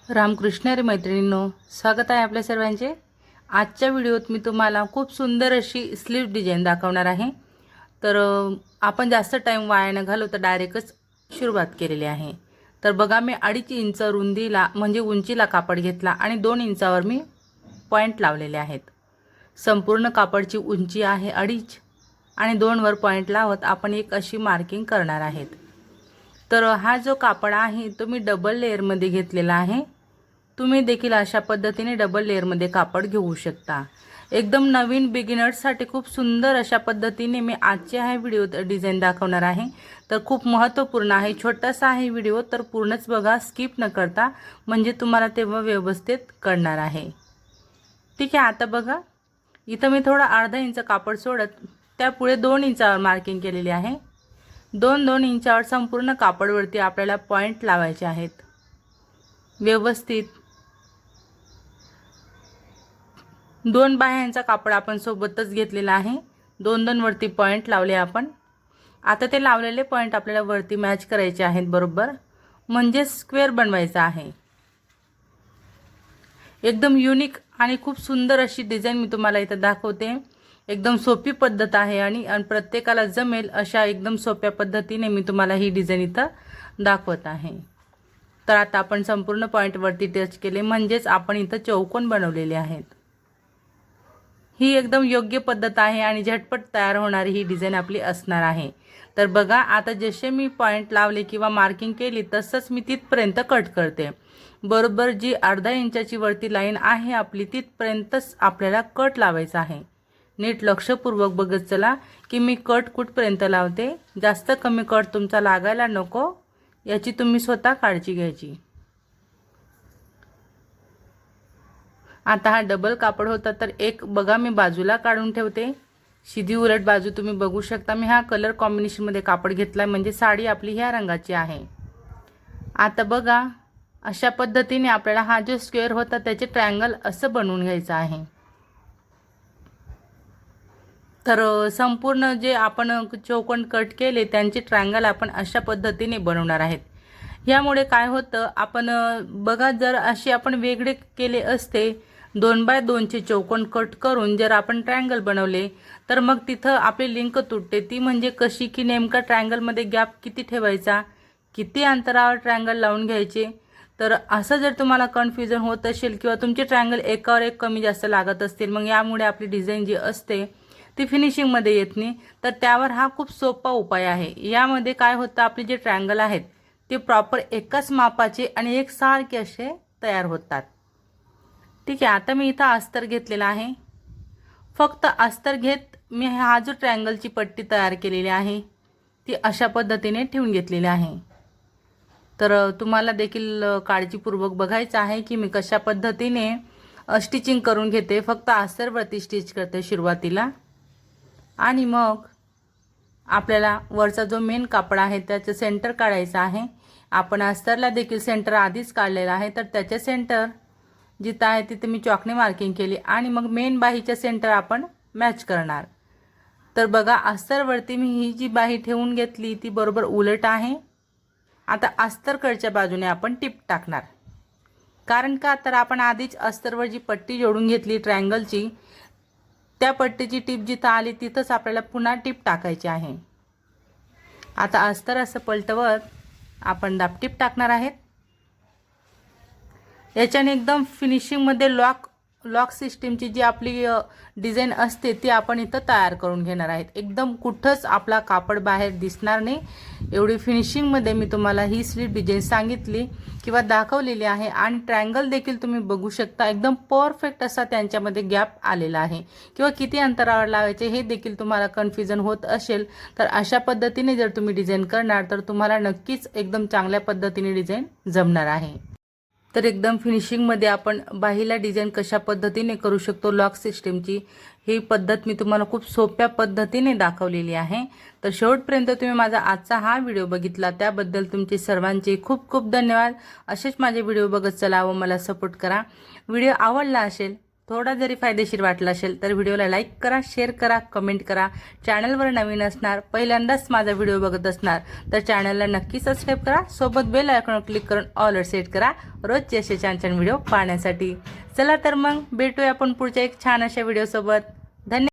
रामकृष्ण रे मैत्रिणींनो, स्वागत आहे आपल्या सर्वांचे। आजच्या व्हिडिओत मी तुम्हाला खूप सुंदर अशी स्लीव डिझाइन दाखवणार आहे। तर आपण जास्त टाइम वाया न घालवता डायरेक्टच सुरुवात केलेली आहे। तर बघा, मी 2.5 इंच रुंदीला म्हणजे उंचीला कापड घेतला आणि 2 इंचावर मी पॉइंट लावलेले आहेत। संपूर्ण कापडची उंची आहे 2.5 आणि 2 वर पॉइंट लावत आपण एक अशी मार्किंग करणार आहेत। तर हा जो कापड आहे तो मी डबल लेयर मध्ये घेतलेला आहे। तुम्ही देखील अशा पद्धतीने डबल लेयर मध्ये कापड घेऊ शकता। एकदम नवीन बिगिनर्ससाठी खूप सुंदर अशा पद्धतीने मी आजच्या ह्या व्हिडिओत डिझाइन दाखवणार आहे। तर खूप महत्त्वपूर्ण आहे, छोटासा आहे व्हिडिओ, तर पूर्णच बघा, स्किप न करता, म्हणजे तुम्हाला तेव्हा व्यवस्थित कळणार आहे। ठीक आहे, आता बघा, इथं मी थोडा अर्धा इंच कापड सोडत त्यापुढे 2 इंचावर मार्किंग केलेली आहे। 2-2 इंचावर संपूर्ण कापडवरती आपल्याला पॉइंट लावायचे आहेत व्यवस्थित। 2 बाह्यांचा कापड आपण सोबतच घेतलेला आहे। 2-2 वरती पॉइंट लावले आपण। आता ते लावलेले पॉइंट आपल्याला वरती मॅच करायचे आहेत बरोबर, म्हणजे स्क्वेअर बनवायचा आहे। एकदम युनिक आणि खूप सुंदर अशी डिझाइन मी तुम्हाला इथे दाखवते। एकदम सोपी पद्धत आहे आणि प्रत्येकाला जमेल अशा एकदम सोप्या पद्धतीने मी तुम्हाला ही डिझाइन इथे दाखवत आहे। तर आता आपण संपूर्ण पॉइंट वरती टच केले, म्हणजेच आपण इथे चौकोन बनवलेले आहेत। ही एकदम योग्य पद्धत आहे आणि झटपट तयार होणारी ही डिझाइन आपली असणार आहे। तर बघा, आता जसे मी पॉइंट लावले किंवा मार्किंग केली तसंच मी तिथपर्यंत कट करते। बरोबर जी अर्धा इंचाची वरती लाईन आहे आपली तिथपर्यंतच आपल्याला कट लावायचा आहे। नीट लक्षपूर्वक बघत चला की मी कट कुठपर्यंत लावते। जास्त कमी कट तुमचा लागायला नको याची तुम्ही स्वतः काळजी घ्यायची। आता हा डबल कापड होता, तर एक बघा मी बाजूला काढून ठेवते। सीधी उलट बाजू तुम्ही बघू शकता। मी हा कलर कॉम्बिनेशन मध्ये कापड घेतलाय, म्हणजे साडी आपली ह्या रंगाची आहे। आता बघा, अशा पद्धतीने आपल्याला हा जो स्क्वेअर होता त्याचे ट्रायंगल असं बनवून घ्यायचं आहे। तर संपूर्ण जे आपण चौकोन कट केले त्यांचे ट्रायंगल आपण अशा पद्धतीने बनवणार आहेत। यामुळे काय होतं, आपण बघा, जर अशी आपण वेगळे केले असते 2x2 चे चौकोन कट करून जर आपण ट्रायंगल बनवले तर मग तिथं आपली लिंक तुटते। ती म्हणजे कशी की नेमका ट्रायंगल मध्ये गॅप किती ठेवायचा, किती अंतरावर ट्रायंगल लावून घ्यायचे। तर असं जर तुम्हाला कन्फ्युजन होत असेल किंवा तुमचे ट्रायंगल एकावर एक कमी जास्त लागत असतील, मग यामुळे आपली डिझाइन जी असते ती फिनिशिंग मध्ये येत नाही। तर त्यावर हा खूप सोपा उपाय आहे। यामध्ये काय होतं, आपले जे ट्रायंगल आहेत ते प्रॉपर एकाच मापाचे आणि एकसारखे असे तयार होतात। ठीक आहे, आता मी इथं अस्तर घेतलेला आहे। फक्त अस्तर घेत मी हा जो ट्रायंगलची पट्टी तयार केलेली आहे ती अशा पद्धतीने ठेवून घेतलेली आहे। तर तुम्हाला देखील काळजीपूर्वक बघायचं आहे की मी कशा पद्धतीने स्टिचिंग करून घेते। फक्त अस्तरवरती स्टिच करते सुरुवातीला, आणि मग आपल्याला वरचा जो मेन कापड आहे त्याचे सेंटर काढायचं आहे। आपण अस्तरला देखील सेंटर आधीच काढलेला आहे, तर त्याचे सेंटर जिथे आहे तिथे मी चॉकने मार्किंग केली आणि मग मेन बाहीच्या सेंटर आपण मॅच करणार। तर बघा, अस्तरवरती मी ही जी बाही ठेवून घेतली ती बरोबर उलट आहे। आता अस्तरकडच्या बाजूने आपण टिप टाकणार, कारण का, तर आपण आधीच अस्तरवर जी पट्टी जोडून घेतली ट्रायंगलची, त्या पट्टीची टिप जिथं आली तिथंच आपल्याला पुन्हा टिप टाकायची आहे। आता अस्तर असं पलटवत आपण दाबटीप टाकणार आहेत। याच्याने एकदम फिनिशिंग मध्ये लॉक सिस्टीमची जी आपली डिझाइन असते ती आपण इथं तयार करून घेणार आहेत। एकदम कुठंच आपला कापड बाहेर दिसणार नाही, एवढी फिनिशिंग मध्ये मी तुम्हाला ही स्लीव डिझाइन सांगितली किंवा दाखवलेली आहे। आणि ट्रायंगल देखील तुम्ही बघू शकता, एकदम परफेक्ट असा त्यांच्यामध्ये गॅप आलेला आहे। किंवा किती अंतरावर लावायचे हे देखील तुम्हाला कन्फ्युजन होत असेल, तर अशा पद्धतीने जर तुम्ही डिझाइन करणार तर तुम्हाला नक्कीच एकदम चांगल्या पद्धतीने डिझाइन जमणार आहे। तर एकदम फिनिशिंग मध्ये आपण बाहीला डिझाइन कशा पद्धतीने करू शकतो लॉक सिस्टीमची, ही पद्धत मी तुम्हाला खूप सोप्या पद्धतीने दाखवलेली आहे। तर शेवटपर्यंत तुम्ही माझा आजचा हा व्हिडिओ बघितला त्याबद्दल तुमचे सर्वांचे खूप खूप धन्यवाद। असेच माझे व्हिडिओ बघत चला व मला सपोर्ट करा। व्हिडिओ आवडला असेल थोडा जरी फायदेशीर वाटला असेल तर व्हिडिओला लाईक करा, शेअर करा, कमेंट करा. चॅनलवर नवीन असणार, पहिल्यांदाच माझा व्हिडिओ बघत असणार तर चॅनलला नक्की सबस्क्राईब करा. सोबत बेल आयकॉनवर क्लिक करून ऑलवर सेट करा रोजचे असे छान छान व्हिडिओ पाहण्यासाठी. चला तर मग भेटूया आपण पुढच्या एक छान अशा व्हिडिओसोबत. धन्यवाद.